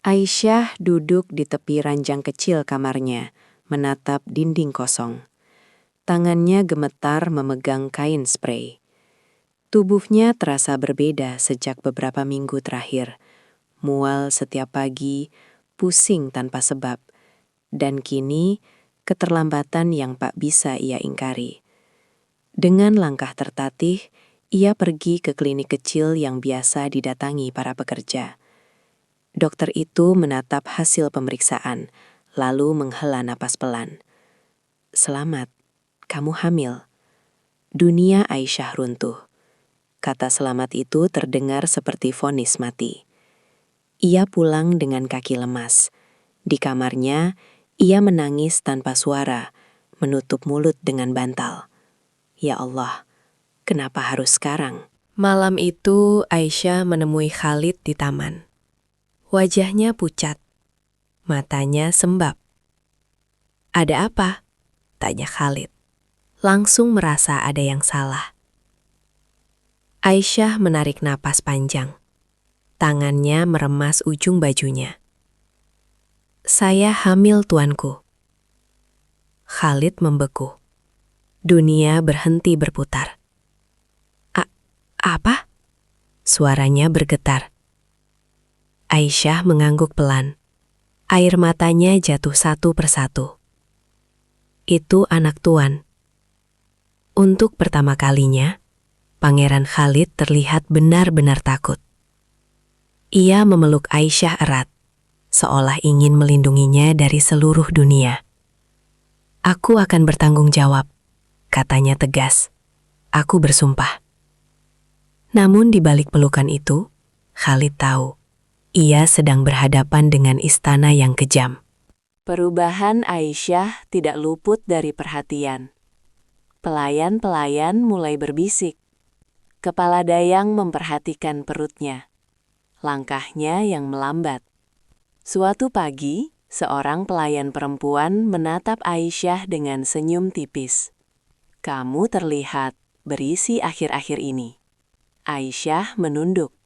Aisyah duduk di tepi ranjang kecil kamarnya, menatap dinding kosong. Tangannya gemetar memegang kain spray. Tubuhnya terasa berbeda sejak beberapa minggu terakhir. Mual setiap pagi, pusing tanpa sebab, dan kini keterlambatan yang tak bisa ia ingkari. Dengan langkah tertatih, ia pergi ke klinik kecil yang biasa didatangi para pekerja. Dokter itu menatap hasil pemeriksaan, lalu menghela napas pelan. "Selamat, kamu hamil." Dunia Aisyah runtuh. Kata selamat itu terdengar seperti vonis mati. Ia pulang dengan kaki lemas. Di kamarnya, ia menangis tanpa suara, menutup mulut dengan bantal. Ya Allah, kenapa harus sekarang? Malam itu, Aisyah menemui Khalid di taman. Wajahnya pucat, matanya sembab. "Ada apa?" tanya Khalid. Langsung merasa ada yang salah. Aisyah menarik napas panjang. Tangannya meremas ujung bajunya. "Saya hamil, tuanku." Khalid membeku. Dunia berhenti berputar. Apa?" Suaranya bergetar. Aisyah mengangguk pelan. Air matanya jatuh satu persatu. Itu anak tuan. Untuk pertama kalinya, Pangeran Khalid terlihat benar-benar takut. Ia memeluk Aisyah erat, seolah ingin melindunginya dari seluruh dunia. "Aku akan bertanggung jawab," katanya tegas. "Aku bersumpah." Namun di balik pelukan itu, Khalid tahu, ia sedang berhadapan dengan istana yang kejam. Perubahan Aisyah tidak luput dari perhatian. Pelayan-pelayan mulai berbisik. Kepala dayang memperhatikan perutnya. Langkahnya yang melambat. Suatu pagi, seorang pelayan perempuan menatap Aisyah dengan senyum tipis. "Kamu terlihat berisi akhir-akhir ini." Aisyah menunduk.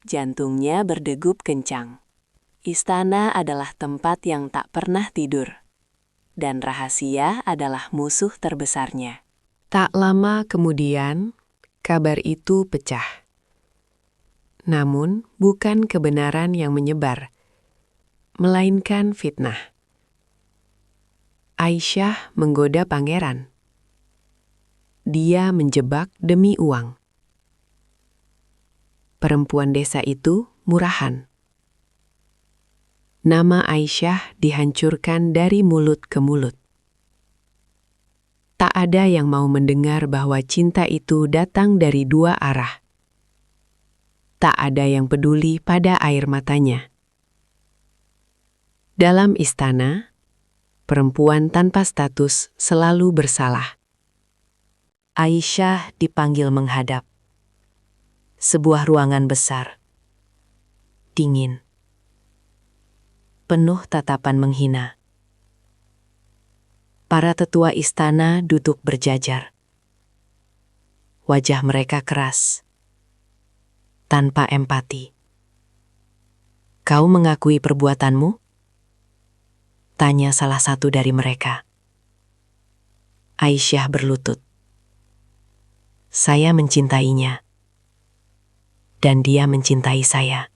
Jantungnya berdegup kencang. Istana adalah tempat yang tak pernah tidur. Dan rahasia adalah musuh terbesarnya. Tak lama kemudian, kabar itu pecah. Namun, bukan kebenaran yang menyebar, melainkan fitnah. Aisyah menggoda pangeran. Dia menjebak demi uang. Perempuan desa itu murahan. Nama Aisyah dihancurkan dari mulut ke mulut. Tak ada yang mau mendengar bahwa cinta itu datang dari dua arah. Tak ada yang peduli pada air matanya. Dalam istana, perempuan tanpa status selalu bersalah. Aisyah dipanggil menghadap. Sebuah ruangan besar. Dingin. Penuh tatapan menghina. Para tetua istana duduk berjajar. Wajah mereka keras, tanpa empati. "Kau mengakui perbuatanmu?" tanya salah satu dari mereka. Aisyah berlutut. "Saya mencintainya. Dan dia mencintai saya."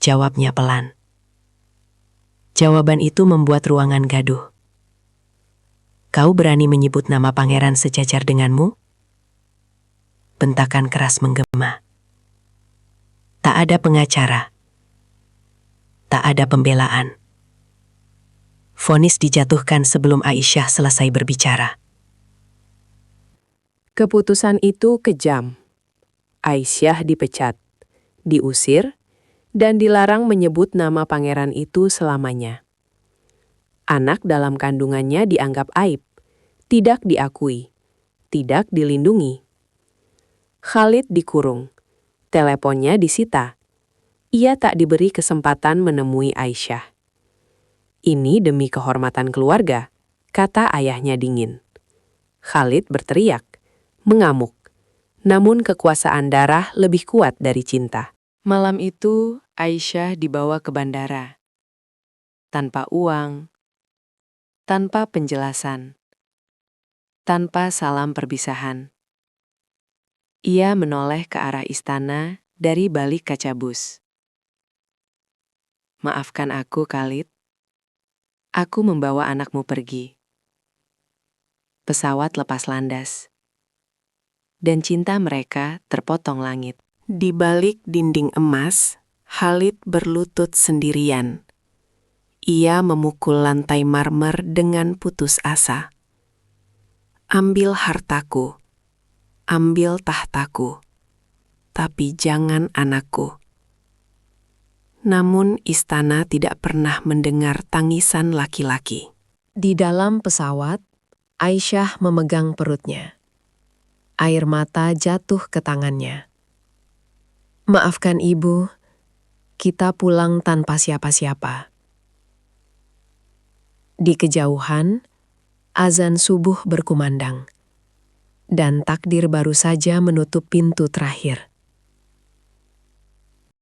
Jawabnya pelan. Jawaban itu membuat ruangan gaduh. "Kau berani menyebut nama pangeran sejajar denganmu?" Bentakan keras menggema. Tak ada pengacara. Tak ada pembelaan. Vonis dijatuhkan sebelum Aisyah selesai berbicara. Keputusan itu kejam. Aisyah dipecat, diusir, dan dilarang menyebut nama pangeran itu selamanya. Anak dalam kandungannya dianggap aib, tidak diakui, tidak dilindungi. Khalid dikurung, teleponnya disita. Ia tak diberi kesempatan menemui Aisyah. "Ini demi kehormatan keluarga," kata ayahnya dingin. Khalid berteriak, mengamuk. Namun kekuasaan darah lebih kuat dari cinta. Malam itu, Aisyah dibawa ke bandara. Tanpa uang, tanpa penjelasan, tanpa salam perpisahan. Ia menoleh ke arah istana dari balik kaca bus. Maafkan aku, Khalid. Aku membawa anakmu pergi. Pesawat lepas landas. Dan cinta mereka terpotong langit. Di balik dinding emas, Khalid berlutut sendirian. Ia memukul lantai marmer dengan putus asa. Ambil hartaku, ambil tahtaku, tapi jangan anakku. Namun istana tidak pernah mendengar tangisan laki-laki. Di dalam pesawat, Aisyah memegang perutnya. Air mata jatuh ke tangannya. Maafkan ibu, kita pulang tanpa siapa-siapa. Di kejauhan, azan subuh berkumandang. Dan takdir baru saja menutup pintu terakhir.